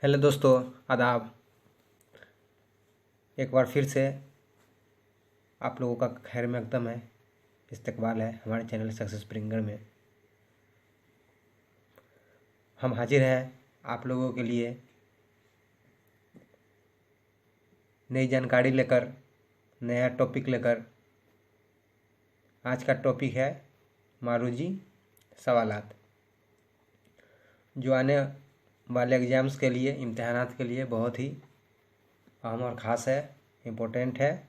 Hello दोस्तों, आदाब। एक बार फिर से आप लोगों का खैर मकदम है, इस्तकबाल है हमारे चैनल सक्सेस स्प्रिंगर में। हम हाजिर हैं आप लोगों के लिए नई जानकारी लेकर, नया टॉपिक लेकर। आज का टॉपिक है मारूजी सवालात, जो आने वाले एग्ज़ाम्स के लिए, इम्तहानात के लिए बहुत ही अहम और ख़ास है, इम्पोर्टेंट है।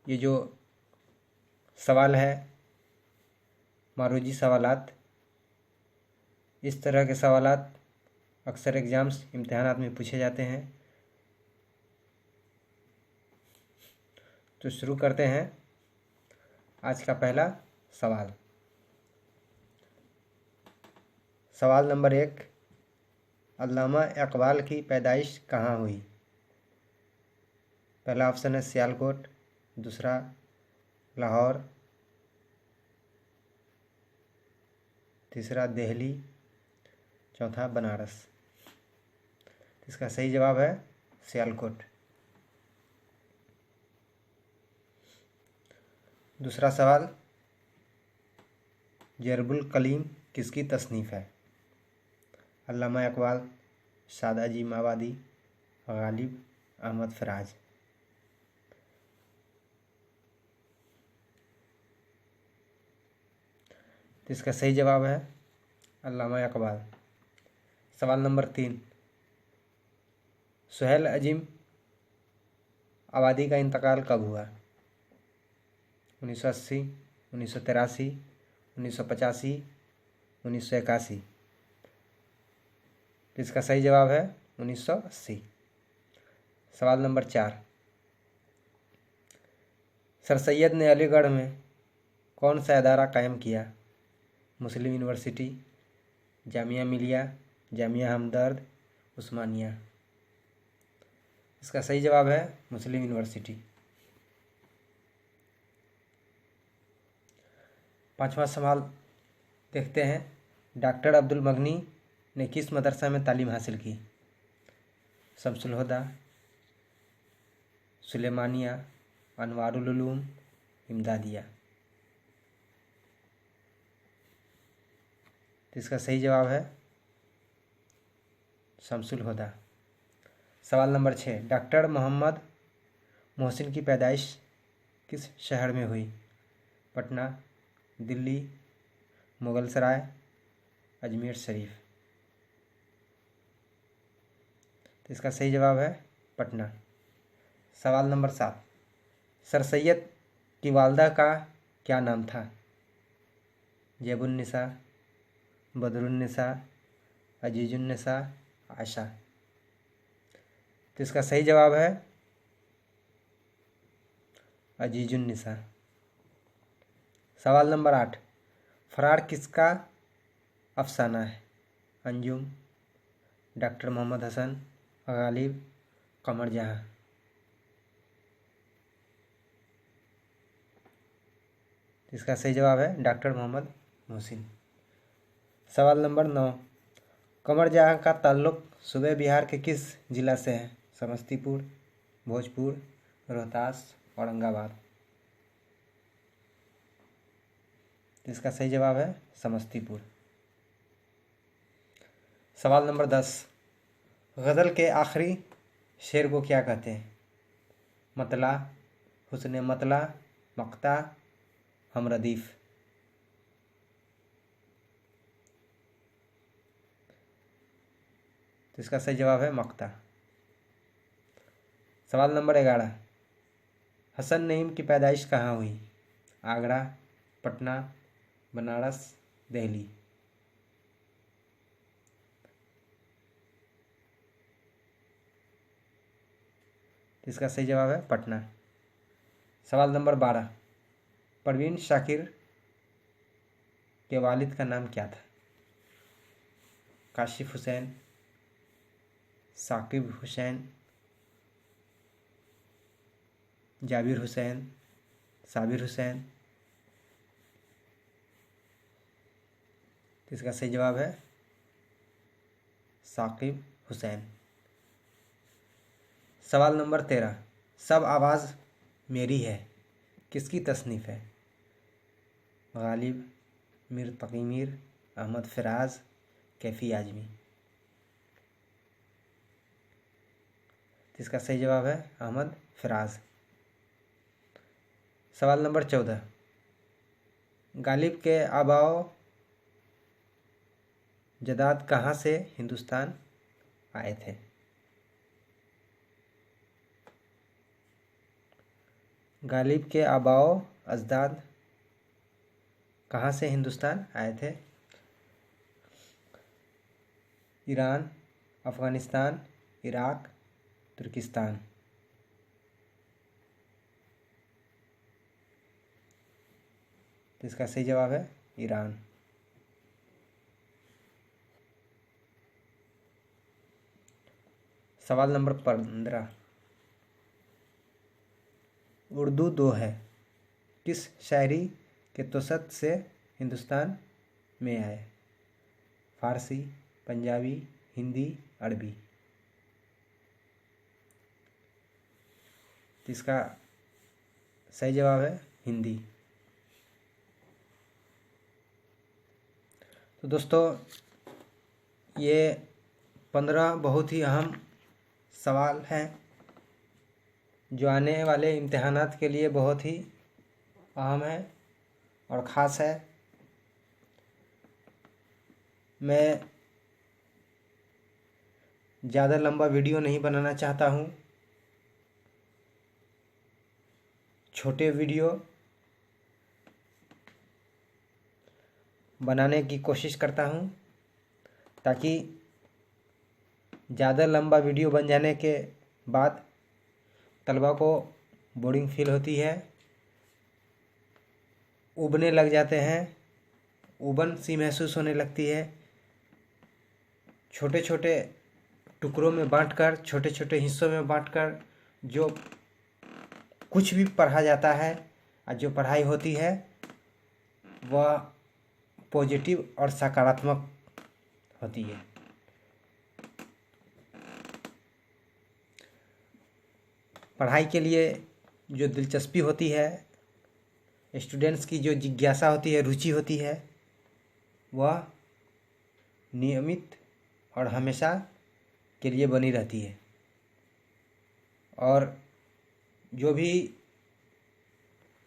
ये जो सवाल है मारूजी सवालात, इस तरह के सवालात अक्सर एग्ज़ाम्स, इम्तहानात में पूछे जाते हैं। तो शुरू करते हैं आज का पहला सवाल। सवाल नंबर 1, अल्लामा इकबाल की पैदाइश कहाँ हुई? पहला ऑप्शन है सियालकोट, दूसरा लाहौर, तीसरा दिल्ली, चौथा बनारस। इसका सही जवाब है सियालकोट। दूसरा सवाल, जरबुल कलीम किसकी तसनीफ़ है? अल्लामा इकबाल, सादाजी मावादी, गालिब अहमद फराज। इसका सही जवाब है अल्लामा इकबाल। सवाल नंबर 3, सुहेल अजीम आबादी का इंतकाल कब हुआ? 1980, 1983, 1985, 1981। इसका सही जवाब है 1980। सवाल नंबर 4, सर सैयद ने अलीगढ़ में कौन सा इदारा कायम किया? मुस्लिम यूनिवर्सिटी, जामिया मिलिया, जामिया हमदर्द, उस्मानिया। इसका सही जवाब है मुस्लिम यूनिवर्सिटी। पांचवा सवाल देखते हैं, डॉक्टर अब्दुल मगनी ने किस मदरसा में तालीम हासिल की? शमसुल हुदा, सुलेमानिया, अनवारुल उलूम, इमदादिया। तो इसका सही जवाब है शमसुल हुदा। सवाल नंबर 6, डॉक्टर मोहम्मद मोहसिन की पैदाइश किस शहर में हुई? पटना, दिल्ली, मुगलसराय, अजमेर शरीफ। तो इसका सही जवाब है पटना। सवाल नंबर 7, सर सैयद की वालदा का क्या नाम था? जैबुन्निसा, बदरुन्निसा, अजीजुन्निसा, आयशा। तो इसका सही जवाब है अजीजुन्निसा। सवाल नंबर 8, फरार किसका अफसाना है? अंजुम, डॉक्टर मोहम्मद हसन, गालिब, कमर जहां। इसका सही जवाब है डॉक्टर मोहम्मद मोहसिन। सवाल नंबर 9, कमर जहां का ताल्लुक सूबे बिहार के किस जिला से है? समस्तीपुर, भोजपुर, रोहतास, औरंगाबाद। इसका सही जवाब है समस्तीपुर। सवाल नंबर 10, गज़ल के आखिरी शेर को क्या कहते हैं? मतला, हुस्न मतला, मक्ता, हमरदीफ। तो इसका सही जवाब है मक्ता। सवाल नंबर 11, हसन नईम की पैदाइश कहाँ हुई? आगरा, पटना, बनारस, दिल्ली। इसका सही जवाब है पटना। सवाल नंबर 12, परवीन शाकिर के वालिद का नाम क्या था? काशिफ हुसैन, साकिब हुसैन, जाबिर हुसैन, साबिर हुसैन। तो इसका सही जवाब है साकिब हुसैन। सवाल नंबर 13, सब आवाज़ मेरी है किसकी तसनीफ़ है? गालिब, मीर तकी मीर, अहमद फराज, कैफ़ी आजमी। तो इसका सही जवाब है अहमद फराज। सवाल नंबर 14, गालिब के आबाओ जदाद कहाँ से हिंदुस्तान आए थे? गालिब के आबाओ अजदाद कहाँ से हिंदुस्तान आए थे? ईरान, अफ़गानिस्तान, इराक, तुर्किस्तान। तो इसका सही जवाब है ईरान। सवाल नंबर 15, उर्दू दो है किस शायरी के तोसत से हिंदुस्तान में आए? फारसी, पंजाबी, हिंदी, अरबी। तो इसका सही जवाब है हिंदी। तो दोस्तों ये 15 बहुत ही अहम सवाल हैं जो आने वाले इम्तिहानात के लिए बहुत ही अहम है और ख़ास है। मैं ज़्यादा लंबा वीडियो नहीं बनाना चाहता हूँ, छोटे वीडियो बनाने की कोशिश करता हूँ ताकि ज़्यादा लंबा वीडियो बन जाने के बाद तलबा को बोरिंग फील होती है, उबने लग जाते हैं, उबन सी महसूस होने लगती है। छोटे छोटे टुकड़ों में बांटकर, छोटे छोटे हिस्सों में बांटकर जो कुछ भी पढ़ा जाता है और जो पढ़ाई होती है वह पॉजिटिव और सकारात्मक होती है। पढ़ाई के लिए जो दिलचस्पी होती है, स्टूडेंट्स की जो जिज्ञासा होती है, रुचि होती है, वह नियमित और हमेशा के लिए बनी रहती है। और जो भी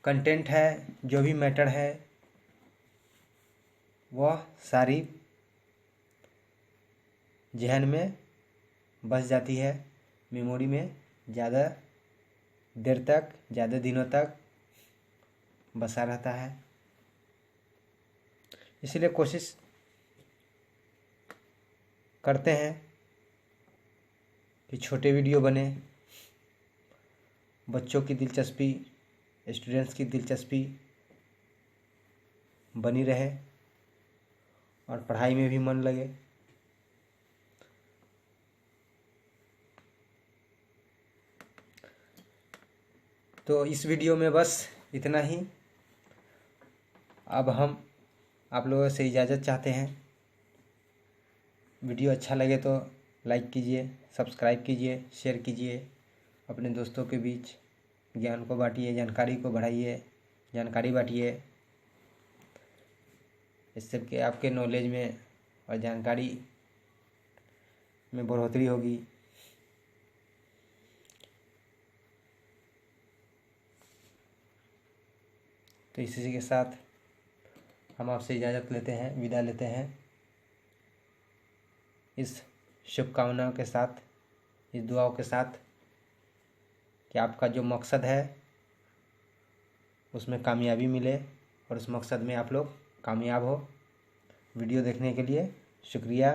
कंटेंट है, जो भी मैटर है, वह सारी जहन में बस जाती है, मेमोरी में ज़्यादा देर तक, ज़्यादा दिनों तक बसा रहता है। इसलिए कोशिश करते हैं कि छोटे वीडियो बने, बच्चों की दिलचस्पी, स्टूडेंट्स की दिलचस्पी बनी रहे और पढ़ाई में भी मन लगे। तो इस वीडियो में बस इतना ही। अब हम आप लोगों से इजाज़त चाहते हैं। वीडियो अच्छा लगे तो लाइक कीजिए, सब्सक्राइब कीजिए, शेयर कीजिए, अपने दोस्तों के बीच ज्ञान को बांटिए, जानकारी को बढ़ाइए, जानकारी बांटिए। इससे कि आपके नॉलेज में और जानकारी में बढ़ोतरी होगी। तो इसी के साथ हम आपसे इजाज़त लेते हैं, विदा लेते हैं, इस शुभकामनाओं के साथ, इस दुआओं के साथ कि आपका जो मकसद है उसमें कामयाबी मिले और उस मकसद में आप लोग कामयाब हो। वीडियो देखने के लिए शुक्रिया।